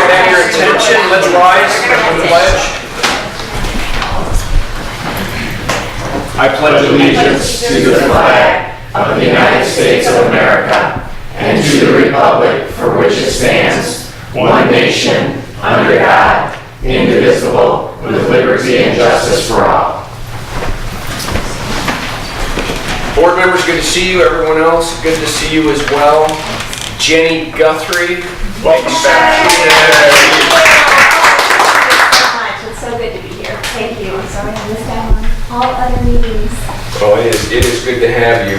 can have your attention, let's rise for the pledge. I pledge allegiance to the flag of the United States of America and to the republic for which it stands, one nation, under God, indivisible, with liberty and justice for all. Board members, good to see you. Everyone else, good to see you as well. Jenny Guthrie, welcome back. Thank you so much. It's so good to be here. Thank you. I'm sorry I missed out on all other meetings. Oh, it is good to have you.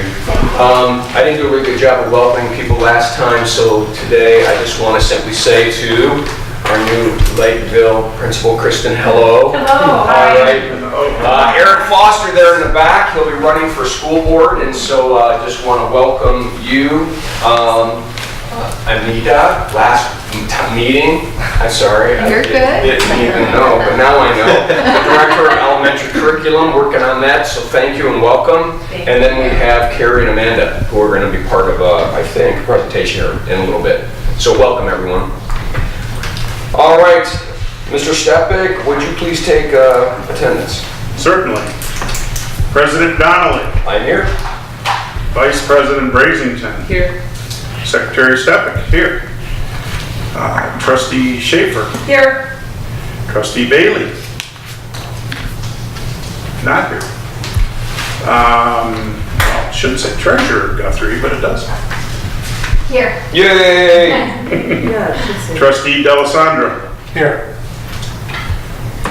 I didn't do a really good job of welcoming people last time, so today I just want to simply say to our new Lakeville principal, Kristen, hello. Hello. All right. Eric Foster there in the back, he'll be running for school board, and so I just want to welcome you. Anita, last meeting, I'm sorry. You're good. I didn't even know, but now I know. Director of Elementary Curriculum, working on that, so thank you and welcome. And then we have Carrie and Amanda, who are going to be part of, I think, a presentation here in a little bit. So welcome, everyone. All right, Mr. Stepik, would you please take attendance? Certainly. President Donnelly. I'm here. Vice President Brazington. Here. Secretary Stepik. Here. Trustee Schaefer. Here. Trustee Bailey. Not here. Well, it shouldn't say Treasurer Guthrie, but it does. Here. Yay! Trustee D'Alessandro. Here.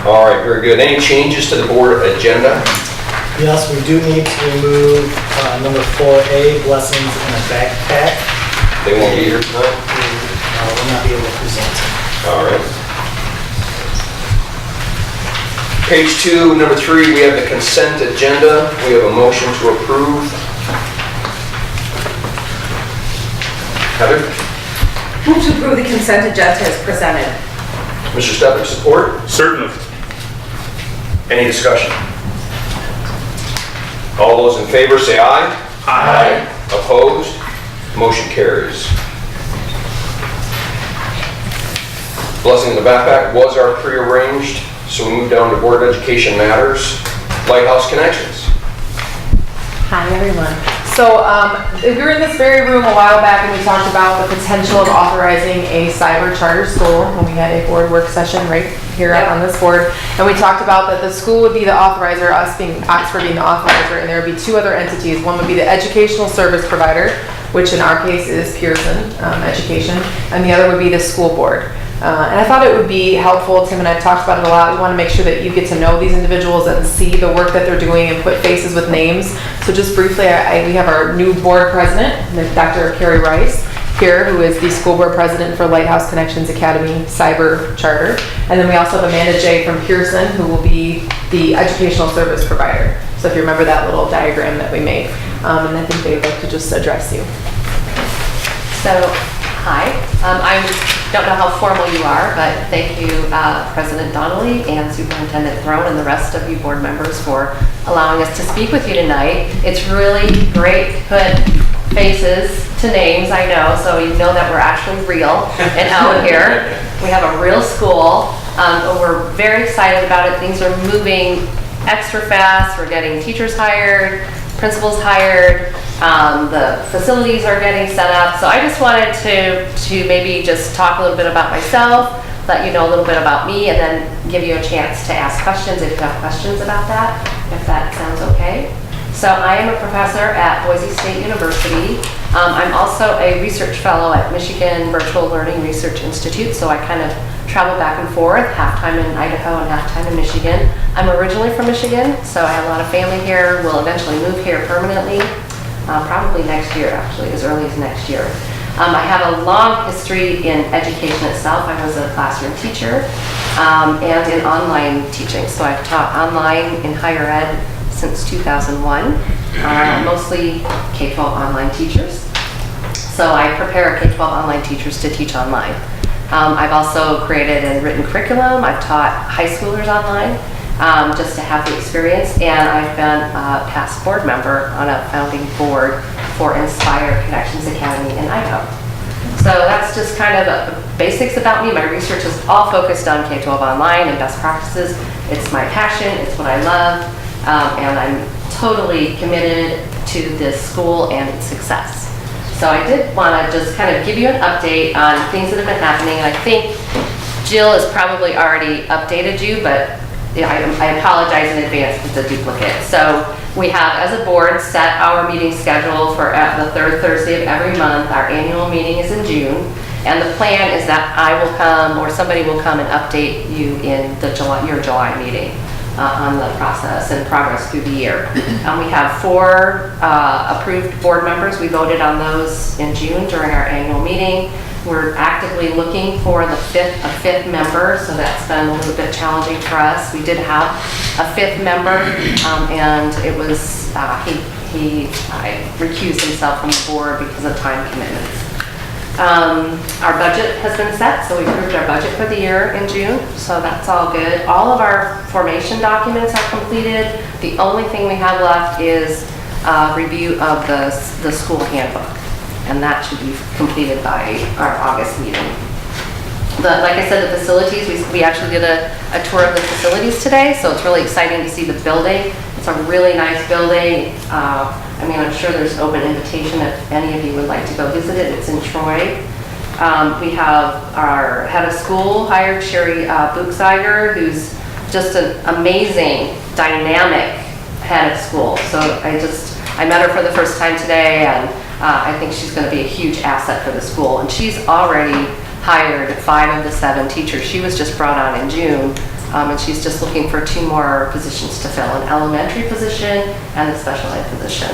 All right, very good. Any changes to the board agenda? Yes, we do need to remove number 4A, blessings in a backpack. They won't be here tonight? Will not be able to present. All right. Page 2, number 3, we have the consent agenda. We have a motion to approve. Heather? Move to approve the consent agenda as presented. Mr. Stepik, support? Certainly. Any discussion? All those in favor say aye. Aye. Opposed? Motion carries. Blessing in the backpack was our prearranged, so we move down to Board of Education matters. Lighthouse Connections. Hi, everyone. So we were in this very room a while back and we talked about the potential of authorizing a cyber charter school when we had a board work session right here on this board. And we talked about that the school would be the authorizer, us being Oxford being the authorizer, and there would be two other entities. One would be the educational service provider, which in our case is Pearson Education, and the other would be the school board. And I thought it would be helpful, Tim and I talked about it a lot, we want to make sure that you get to know these individuals and see the work that they're doing and put faces with names. So just briefly, we have our new board president, Dr. Carrie Rice, here, who is the school board president for Lighthouse Connections Academy Cyber Charter. And then we also have Amanda J. from Pearson, who will be the educational service provider. So if you remember that little diagram that we made. And I think they'd like to just address you. So, hi. I don't know how formal you are, but thank you, President Donnelly and Superintendent Throne and the rest of you board members for allowing us to speak with you tonight. It's really great to put faces to names, I know, so you know that we're actually real and out here. We have a real school. We're very excited about it. Things are moving extra fast. We're getting teachers hired, principals hired. The facilities are getting set up. So I just wanted to maybe just talk a little bit about myself, let you know a little bit about me, and then give you a chance to ask questions if you have questions about that, if that sounds okay. So I am a professor at Boise State University. I'm also a research fellow at Michigan Virtual Learning Research Institute, so I kind of travel back and forth, half time in Idaho and half time in Michigan. I'm originally from Michigan, so I have a lot of family here. We'll eventually move here permanently, probably next year, actually, as early as next year. I have a long history in education itself. I was a classroom teacher and in online teaching, so I've taught online in higher ed since 2001, mostly K-12 online teachers. So I prepare K-12 online teachers to teach online. I've also created and written curriculum. I've taught high schoolers online just to have the experience, and I've been a past board member on a founding board for Inspire Connections Academy in Idaho. So that's just kind of a basics about me. My research is all focused on K-12 online and best practices. It's my passion, it's what I love, and I'm totally committed to this school and its success. So I did want to just kind of give you an update on things that have been happening. I think Jill has probably already updated you, but I apologize in advance if it's a duplicate. So we have, as a board, set our meeting schedule for the third Thursday of every month. Our annual meeting is in June. And the plan is that I will come, or somebody will come and update you in your July meeting on the process and progress through the year. We have 4 approved board members. We voted on those in June during our annual meeting. We're actively looking for a fifth member, so that's been a little bit challenging for us. We did have a 5th member, and it was, he recused himself from the board because of time commitments. Our budget has been set, so we approved our budget for the year in June, so that's all good. All of our formation documents are completed. The only thing we have left is review of the school handbook, and that should be completed by our August meeting. Like I said, the facilities, we actually did a tour of the facilities today, so it's really exciting to see the building. It's a really nice building. I mean, I'm sure there's open invitation if any of you would like to go visit it. It's in Troy. We have our head of school hired, Sherry Buchseiger, who's just an amazing, dynamic head of school. So I met her for the first time today, and I think she's going to be a huge asset for the school. And she's already hired 5 of the 7 teachers. She was just brought on in June, and she's just looking for 2 more positions to fill, an elementary position and a special ed position.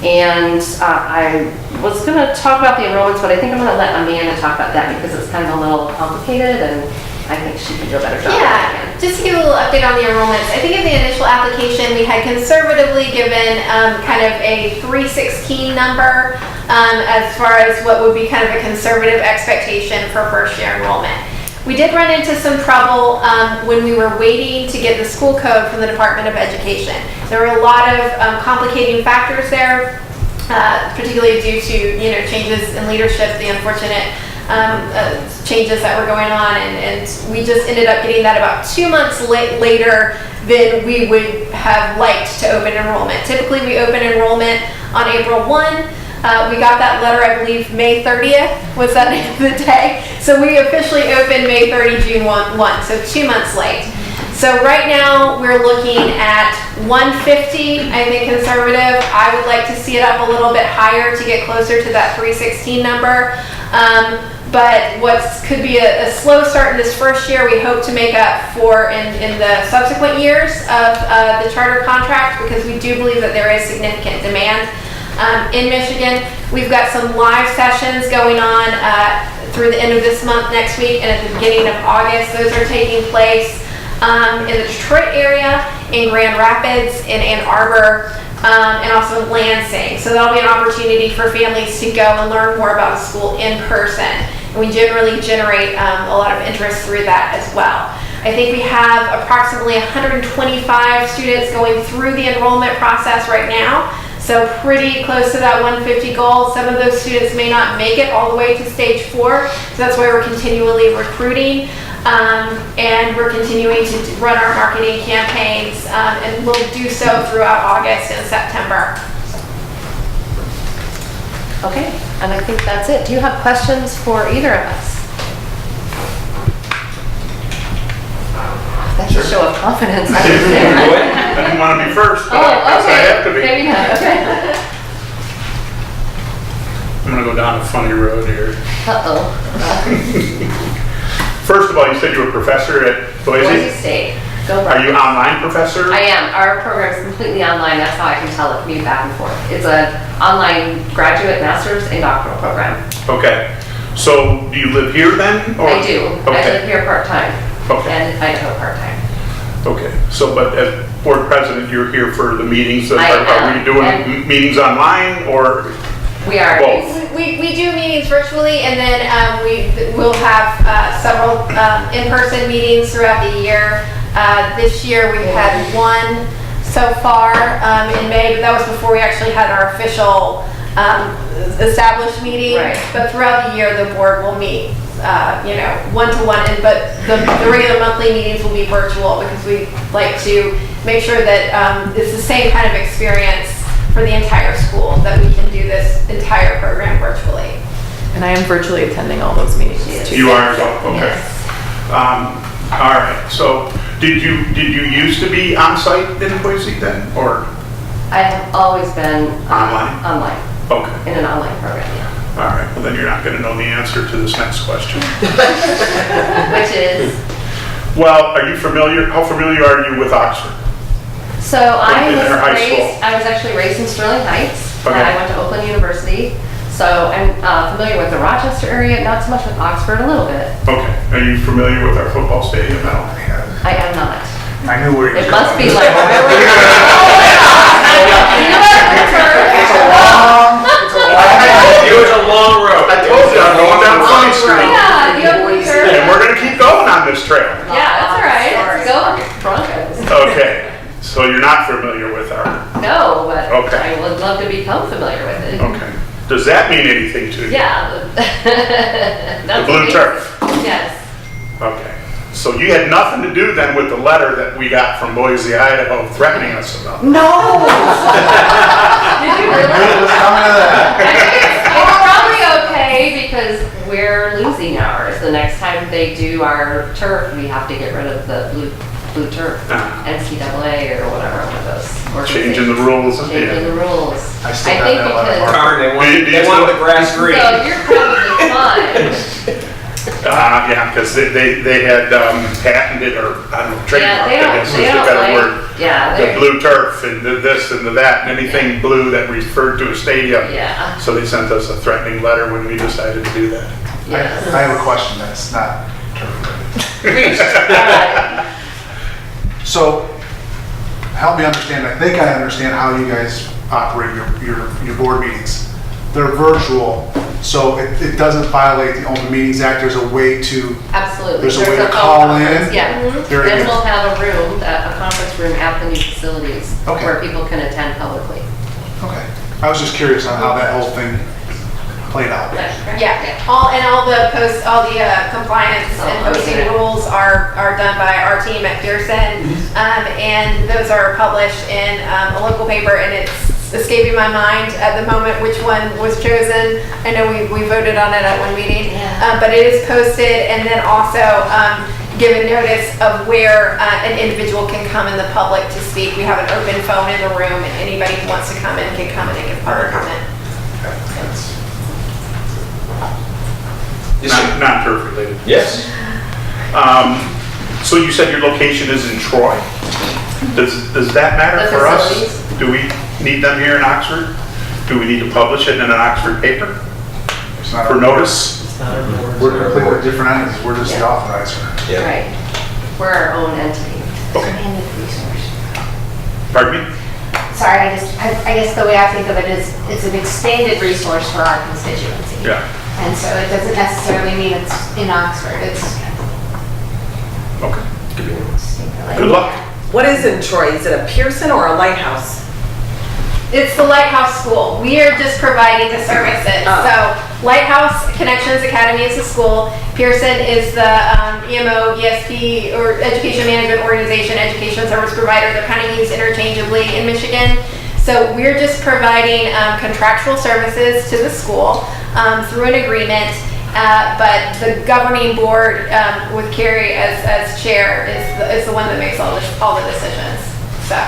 And I was going to talk about the enrollments, but I think I'm going to let Amanda talk about that because it's kind of a little complicated, and I think she can do a better job. Yeah, just to give a little update on the enrollments. I think in the initial application, we had conservatively given kind of a 316 number as far as what would be kind of a conservative expectation for first year enrollment. We did run into some trouble when we were waiting to get the school code from the Department of Education. There were a lot of complicating factors there, particularly due to changes in leadership, the unfortunate changes that were going on, and we just ended up getting that about 2 months later than we would have liked to open enrollment. Typically, we open enrollment on April 1. We got that letter, I believe, May 30th was that the day. So we officially opened May 30, June 1, so 2 months late. So right now we're looking at 150, I think conservative. I would like to see it up a little bit higher to get closer to that 316 number. But what could be a slow start in this first year, we hope to make up for in the subsequent years of the charter contract, because we do believe that there is significant demand. In Michigan, we've got some live sessions going on through the end of this month, next week, and at the beginning of August. Those are taking place in the Detroit area, in Grand Rapids, in Ann Arbor, and also in Lansing. So that'll be an opportunity for families to go and learn more about the school in person. And we generally generate a lot of interest through that as well. I think we have approximately 125 students going through the enrollment process right now. So pretty close to that 150 goal. Some of those students may not make it all the way to stage 4. So that's why we're continually recruiting. And we're continuing to run our marketing campaigns, and we'll do so throughout August and September. Okay, and I think that's it. Do you have questions for either of us? That's a show of confidence. I understand. I didn't want to be first, but I guess I have to be. Maybe not. Okay. I'm going to go down a funny road here. Uh-oh. First of all, you said you were a professor at Boise Boise. State. Go Are you online professor? I am. Our program is completely online. That's how I can tell it commute back and forth. It's an online graduate, master's, and doctoral program. Okay. So do you live here then? Or? I do. I Okay. live here part-time. Okay. And Idaho part-time. Okay. So, but as board president, you're here for the meetings. I am. Are we doing meetings online or? We are. Both. We do meetings virtually, and then we will have several in-person meetings throughout the year. This year we've had one so far in May, but that was before we actually had our official established meeting. Right. But throughout the year, the board will meet one-to-one, but the regular monthly meetings will be virtual because we like to make sure that it's the same kind of experience for the entire school, that we can do this entire program virtually. And I am virtually attending all those meetings too. You are as well, okay. Yes. All right, so did you used to be on site in Boise then, or? I have always been Online? online, Okay, in an online program, yeah. all right, well then you're not gonna know the answer to this next question. Which is, Well, are you familiar, how familiar are you with Oxford? so I In was their high raised, school. I was actually raised in Sterling Heights. Okay. I went to Oakland University, so I'm familiar with the Rochester area, not so much with Oxford, a little bit. Okay, are you familiar with our football stadium now? I am not. I knew where you It must be like. It was a long road. I told you, I'm going down Funny Street. Yeah, you have a turf. And we're gonna keep going on this trail. Yeah, that's all right. Let's go Broncos. Okay, so you're not familiar with our, No, but Okay. I would love to become familiar with it. okay. Does that mean anything to you? Yeah. The blue turf? Yes. Okay. So you had nothing to do then with the letter that we got from Boise, Idaho threatening us about? No! Did you really? It's probably okay because we're losing ours. The next time they do our turf, we have to get rid of the blue turf. NCAA or whatever, one of those. Changing the rules. Changing the rules. I still I got think that letter because. Darn, Do you they wanted the grass green. So you're probably fine. Yeah, because they had patented or, I don't know, Yeah, trademarked, they I guess is the don't better like, word. yeah, The they're, blue turf and the this and the that, and anything blue that referred to a stadium. yeah, So they sent us a threatening letter when we decided to do that. yes. I have a question that's not turf Alright. So, help me understand, I think I understand how you guys operate your board meetings. They're virtual, so it doesn't violate the Open Meetings Act. There's a way to, Absolutely. There's a way to phone call conference, in? Yeah. Very Then good. we'll have a room, a conference room at the new facilities Okay. where people can attend publicly. okay. I was just curious on how that whole thing played out. Yeah, all the compliance and posting rules are done by our team at Pearson. And those are published in a local paper, and it's escaping my mind at the moment which one was chosen. I know we voted on it at one meeting. Yeah. But it is posted, and then also given notice of where an individual can come in the public to speak. We have an open phone in the room, and anybody who wants to come in can come in and give public comment. Not turf related. Yes. So you said your location is in Troy. Does that matter The for us? facilities? Do we need them here in Oxford? Do we need to publish it in an Oxford paper It's not for our- notice? It's not our board. We're completely different entities. We're just the authorizer. Yeah. Right. We're our own entity. Okay. Expanded resource. Pardon me? Sorry, I guess the way I think of it is, it's an expanded resource for our constituency. Yeah. And so it doesn't necessarily mean it's in Oxford, it's. Okay. like- Good luck. What is in Troy? Is it a Pearson or a Lighthouse? It's the Lighthouse School. We are just providing the services. Oh. So Lighthouse Connections Academy is the school. Pearson is the EMO, ESP, or Education Management Organization, education service provider. They're kind of used interchangeably in Michigan. So we're just providing contractual services to the school through an agreement. But the governing board with Carrie as chair is the one that makes all the decisions. So.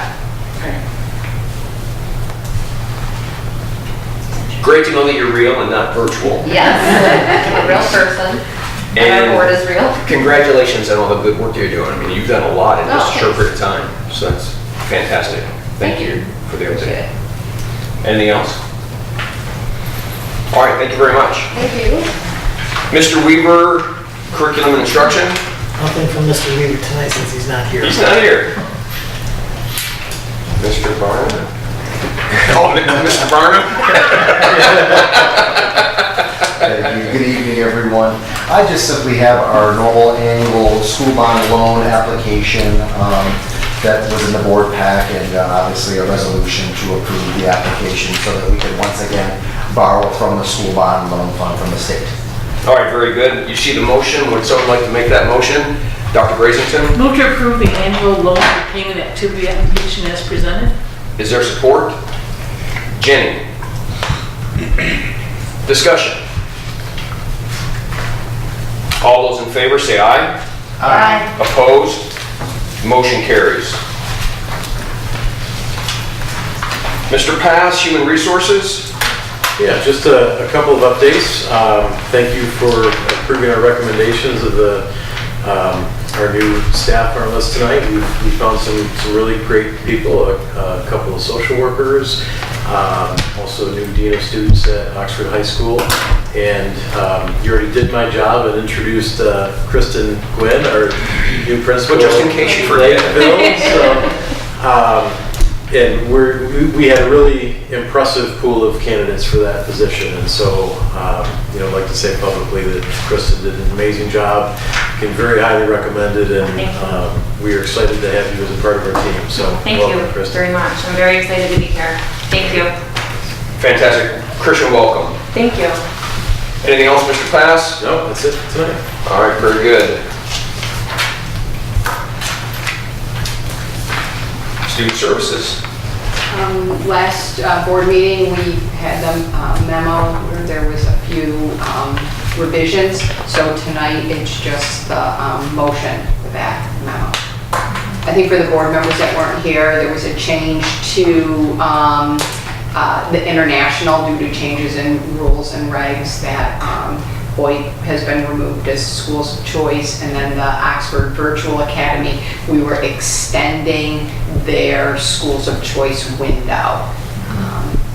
Great to know that you're real and not virtual. Yes, a real person. And And- our board is real. Congratulations on all the good work you're doing. I mean, you've done a lot in just a short period of time, so that's fantastic. Thank you for the Appreciate update. it. Anything else? All right, thank you very much. Thank you. Mr. Weaver, curriculum and instruction? Nothing from Mr. Weaver tonight since he's not here. He's not here. Mr. Barnum? Oh, Mr. Barnum? Thank you. Good evening, everyone. I just simply have our normal annual school bond loan application that was in the board pack, and obviously a resolution to approve the application so that we can once again borrow from the school bond loan fund from the state. All right, very good. You see the motion. Would someone like to make that motion? Dr. Brazington? Move to approve the annual loan repayment activity application as presented. Is there support? Jenny? Discussion. All those in favor say aye. Aye. Opposed? Motion carries. Mr. Pass, Human Resources? Yeah, just a couple of updates. Thank you for approving our recommendations of our new staff on our list tonight. We found some really great people, a couple of social workers, also a new dean of students at Oxford High School. And you already did my job and introduced Kristen Gwynn, our new principal. Well, just in case you forget. And we had a really impressive pool of candidates for that position, and so I'd like to say publicly that Kristen did an amazing job, can very highly recommended, and we are excited to have you as a part of our team. So Thank welcome, you Kristen. very much. I'm very excited to be here. Thank you. Fantastic. Christian, welcome. Thank you. Anything else, Mr. Pass? No, that's it tonight. All right, very good. Student Services. Last board meeting, we had a memo where there was a few revisions. So tonight, it's just the motion for that memo. I think for the board members that weren't here, there was a change to the international due to changes in rules and regs that Hoyt has been removed as schools of choice, and then the Oxford Virtual Academy, we were extending their schools of choice window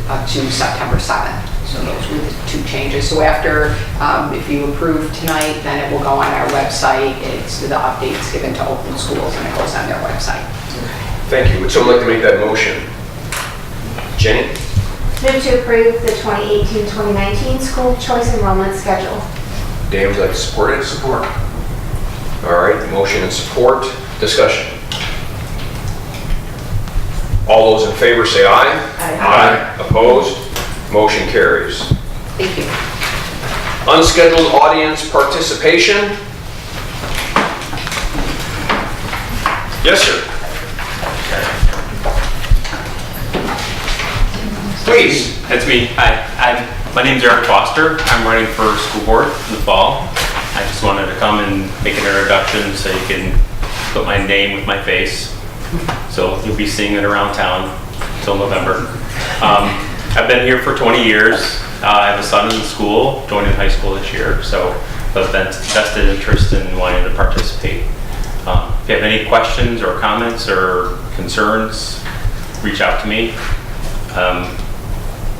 up to September 7th. So those were the two changes. So after, if you approve tonight, then it will go on our website. It's the updates given to open schools, and it goes on their website. Thank you. Would someone like to make that motion? Jenny? Move to approve the 2018-2019 school choice enrollment schedule. Dan, would you like to support it? Support. All right, motion and support. Discussion. All those in favor say aye. Aye. Opposed? Motion carries. Thank you. Unscheduled audience participation. Yes, sir. Please. That's me. Hi, my name's Eric Foster. I'm running for school board in the fall. I just wanted to come and make an introduction so you can put my name with my face. So you'll be seeing it around town until November. I've been here for 20 years. I have a son in the school, joining high school this year, so I've vested interest in wanting to participate. If you have any questions or comments or concerns, reach out to me.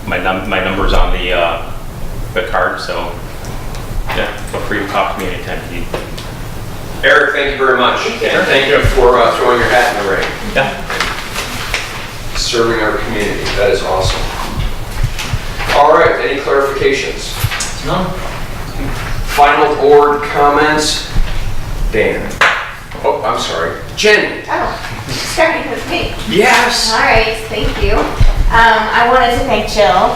My number's on the card, so yeah, feel free to talk to me anytime you need. Eric, thank you very much. And thank you for throwing your hat in the ring. Yeah. Serving our community. That is awesome. All right, any clarifications? No. Final board comments? Dan. Oh, I'm sorry. Jen. Oh, starting with me. Yes. All right, thank you. I wanted to thank Jill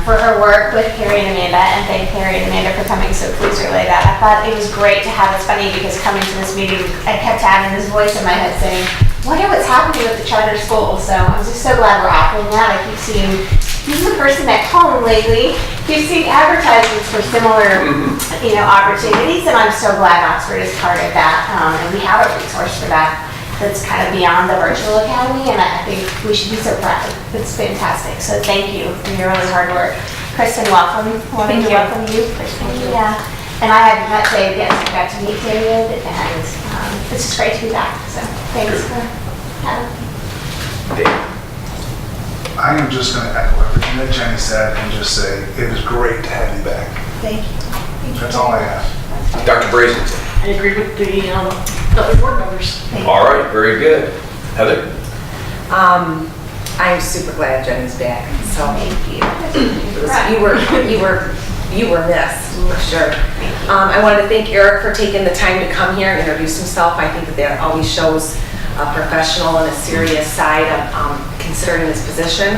for her work with Carrie and Amanda, and thank Carrie and Amanda for coming, so please relay that. I thought it was great to have. It's funny because coming to this meeting, I kept having this voice in my head saying, wonder what's happening with the charter school. So I'm just so glad we're offering that. I keep seeing, this is a person at home lately, keep seeing advertisements for similar, opportunities, and I'm so glad Oxford is part of that, and we have a resource for that. That's kind of beyond the virtual academy, and I think we should be so proud. It's fantastic. So thank you for your really hard work. Kristen, welcome. Wanted to welcome you personally. Yeah. And I had met Dave, yes, I got to meet David, and it's just great to be back. So thanks for having me. I am just going to echo everything that Jenny said and just say it was great to have you back. Thank you. That's all I have. Dr. Brazington. I agree with the other board members. All right, very good. Heather? I'm super glad Jenny's back. So Thank you. you were missed for sure. I wanted to thank Eric for taking the time to come here and introduce himself. I think that always shows a professional and a serious side of considering this position.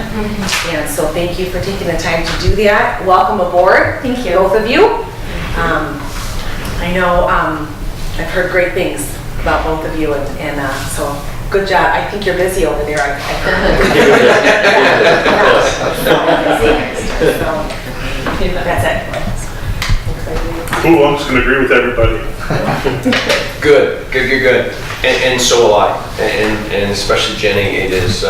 And so thank you for taking the time to do that. Welcome aboard. Thank you. Both of you. I know I've heard great things about both of you, and so good job. I think you're busy over there. I heard. That's it. Cool, I'm just gonna agree with everybody. Good. And so will I. And especially Jenny, it is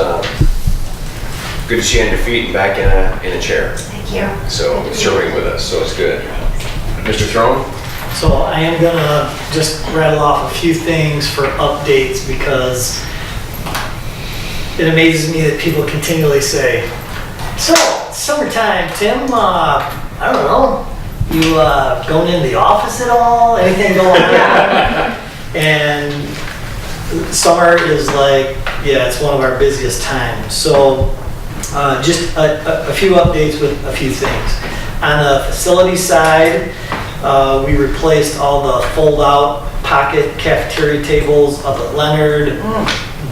good to see you on your feet and back in a chair. Thank you. So serving with us, so it's good. Mr. Throne? So I am gonna just rattle off a few things for updates because it amazes me that people continually say, so, summertime, Tim, I don't know, you going into the office at all? Anything going on? And summer is like, yeah, it's one of our busiest times. So just a few updates with a few things. On the facility side, we replaced all the fold-out pocket cafeteria tables up at Leonard.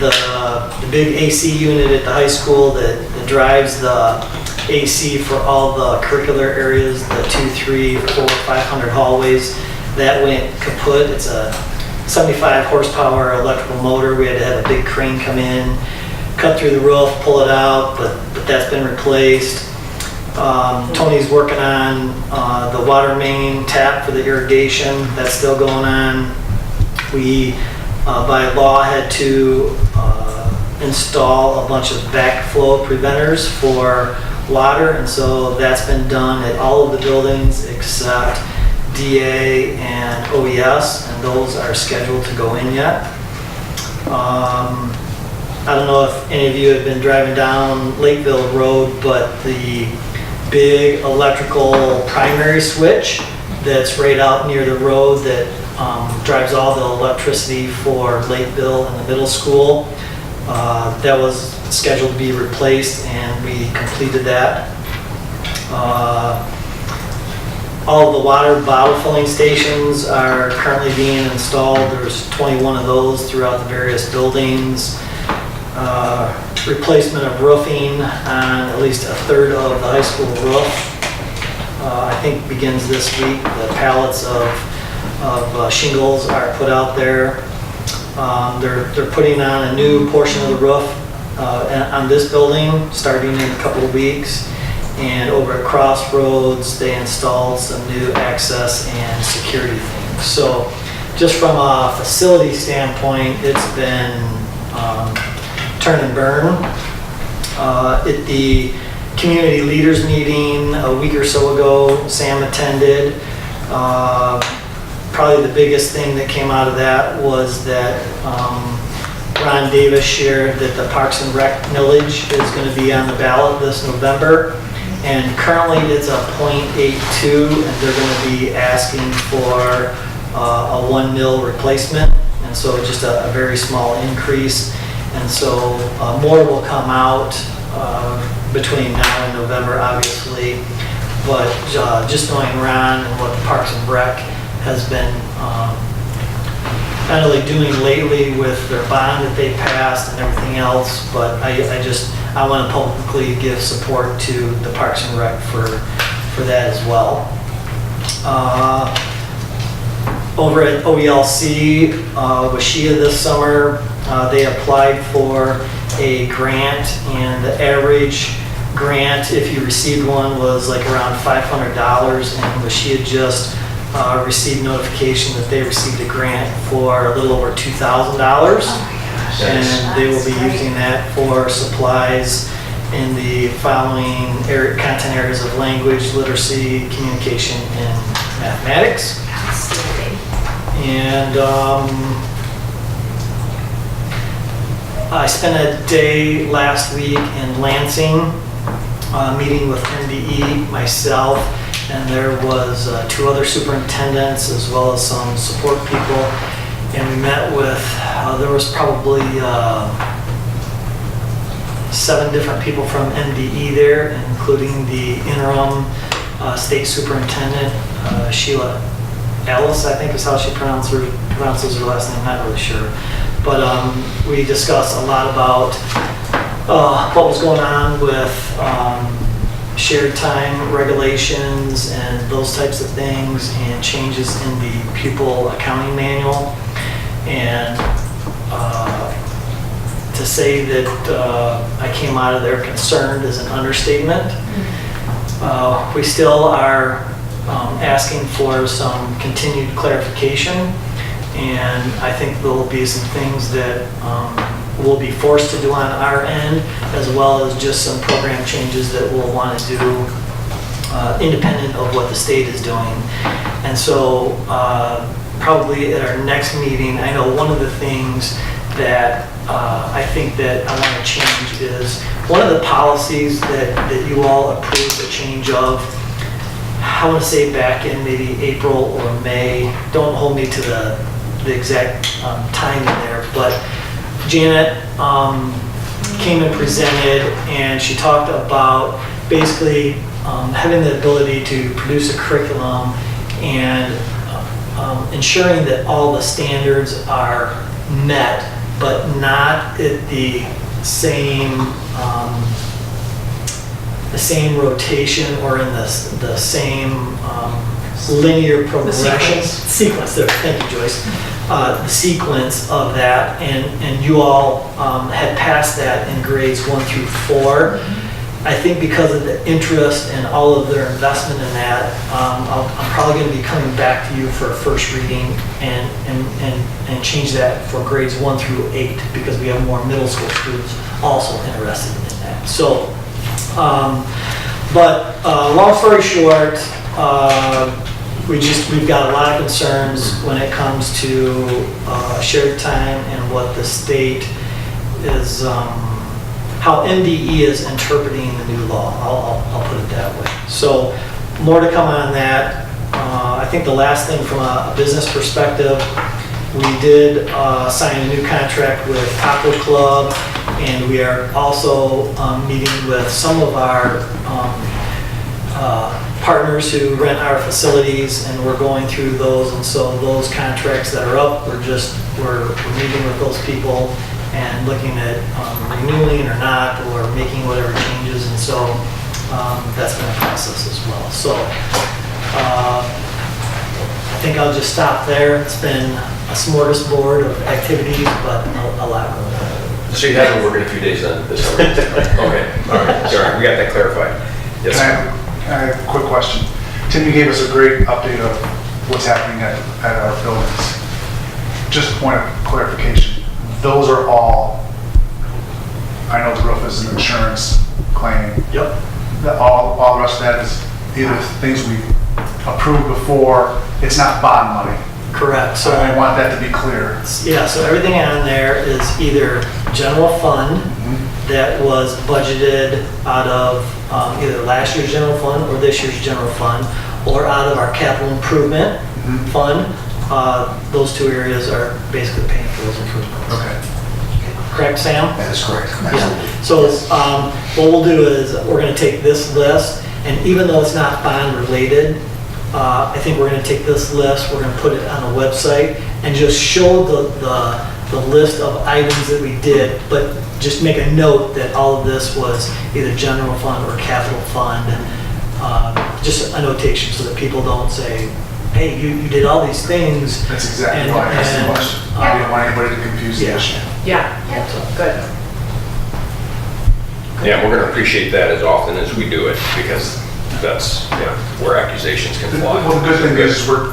The big AC unit at the high school that drives the AC for all the curricular areas, the 2, 3, 4, 500 hallways, that went kaput. It's a 75 horsepower electrical motor. We had to have a big crane come in, cut through the roof, pull it out, but that's been replaced. Tony's working on the water main tap for the irrigation. That's still going on. We, by law, had to install a bunch of backflow preventers for water, and so that's been done at all of the buildings except DA and OES, and those are scheduled to go in yet. I don't know if any of you have been driving down Lakeville Road, but the big electrical primary switch that's right out near the road that drives all the electricity for Lakeville and the middle school, that was scheduled to be replaced, and we completed that. All of the water bottle filling stations are currently being installed. There's 21 of those throughout the various buildings. Replacement of roofing on at least a third of the high school roof, I think begins this week. The pallets of shingles are put out there. They're putting on a new portion of the roof on this building starting in a couple of weeks. And over at Crossroads, they installed some new access and security things. So just from a facility standpoint, it's been turn and burn. At the community leaders meeting a week or so ago, Sam attended. Probably the biggest thing that came out of that was that Ron Davis shared that the Parks and Rec millage is going to be on the ballot this November. And currently it's a 0.82, and they're going to be asking for a 1 mil replacement. And so just a very small increase. And so more will come out between now and November, obviously. But just knowing Ron and what the Parks and Rec has been not only doing lately with their bond that they passed and everything else, but I want to publicly give support to the Parks and Rec for that as well. Over at OELC, Washia this summer, they applied for a grant, and the average grant, if you received one, was like around $500, and Washia just received notification that they received a grant for a little over $2,000. And they will be using that for supplies in the following content areas of language, literacy, communication, and mathematics. And I spent a day last week in Lansing meeting with MDE, myself, and there was 2 other superintendents as well as some support people. And we met with, there was probably 7 different people from MDE there, including the interim state superintendent, Sheila Ellis, I think is how she pronounces her last name, not really sure. But we discussed a lot about what was going on with shared time regulations and those types of things, and changes in the pupil accounting manual. And to say that I came out of there concerned is an understatement. We still are asking for some continued clarification, and I think there will be some things that we'll be forced to do on our end, as well as just some program changes that we'll want to do independent of what the state is doing. And so probably at our next meeting, I know one of the things that I think that I want to change is one of the policies that you all approved a change of. I want to say back in maybe April or May. Don't hold me to the exact timing there, but Janet came and presented, and she talked about basically having the ability to produce a curriculum and ensuring that all the standards are met, but not at the same rotation or in the same linear progression. Sequence there, thank you, Joyce. The sequence of that, and you all had passed that in grades 1 through 4. I think because of the interest and all of their investment in that, I'm probably going to be coming back to you for a first reading and change that for grades 1 through 8, because we have more middle school students also interested in that. So, but long story short, we've got a lot of concerns when it comes to shared time and what the state is, how MDE is interpreting the new law. I'll put it that way. So more to come on that. I think the last thing from a business perspective, we did sign a new contract with Taco Club, and we are also meeting with some of our partners who rent our facilities, and we're going through those. And so those contracts that are up, we're meeting with those people and looking at renewing or not, or making whatever changes. And so that's been a process as well. So I think I'll just stop there. It's been a smorgasbord of activities, but a lot going on. So you haven't been working a few days then this summer? Okay, all right, sorry, we got that clarified. Yes. Can I have a quick question? Tim, you gave us a great update of what's happening at our buildings. Just a point of clarification. Those are all, I know the roof is an insurance claim. Yep. All the rest of that is either things we approved before, it's not bond money. Correct. So I want that to be clear. Yeah, so everything on there is either general fund that was budgeted out of either last year's general fund or this year's general fund, or out of our capital improvement fund. Those two areas are basically paying for those improvements. Okay. Correct, Sam? That is correct. Yeah. So what we'll do is we're going to take this list, and even though it's not bond related, I think we're going to take this list, we're going to put it on the website and just show the list of items that we did, but just make a note that all of this was either general fund or capital fund, and just a notation so that people don't say, hey, you did all these things. That's exactly why I asked the question. I didn't want anybody to confuse the issue. Yeah, good. Yeah, we're gonna appreciate that as often as we do it, because that's, where accusations can fly. Well, the good thing is we're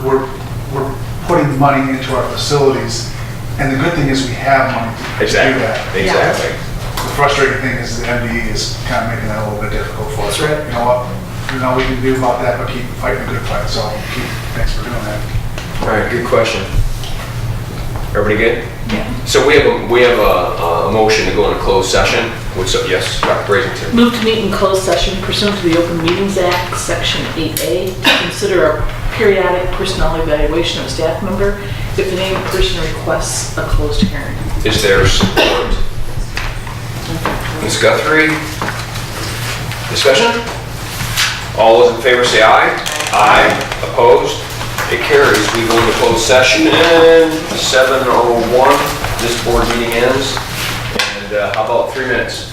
putting money into our facilities, and the good thing is we have money to do that. Exactly. The frustrating thing is the MDE is kind of making that a little bit difficult for us. That's right. You know what? There's nothing we can do about that, but keep fighting a good fight. So thanks for doing that. All right, good question. Everybody good? Yeah. So we have a motion to go into closed session. Yes, Dr. Brazington. Move to meet in closed session pursuant to the Open Meetings Act, Section 8A, to consider a periodic personnel evaluation of a staff member if the named person requests a closed hearing. Is there support? Ms. Guthrie? Discussion? All those in favor say aye. Aye. Opposed? It carries. We go into closed session and 7:01. This board meeting ends. And how about 3 minutes?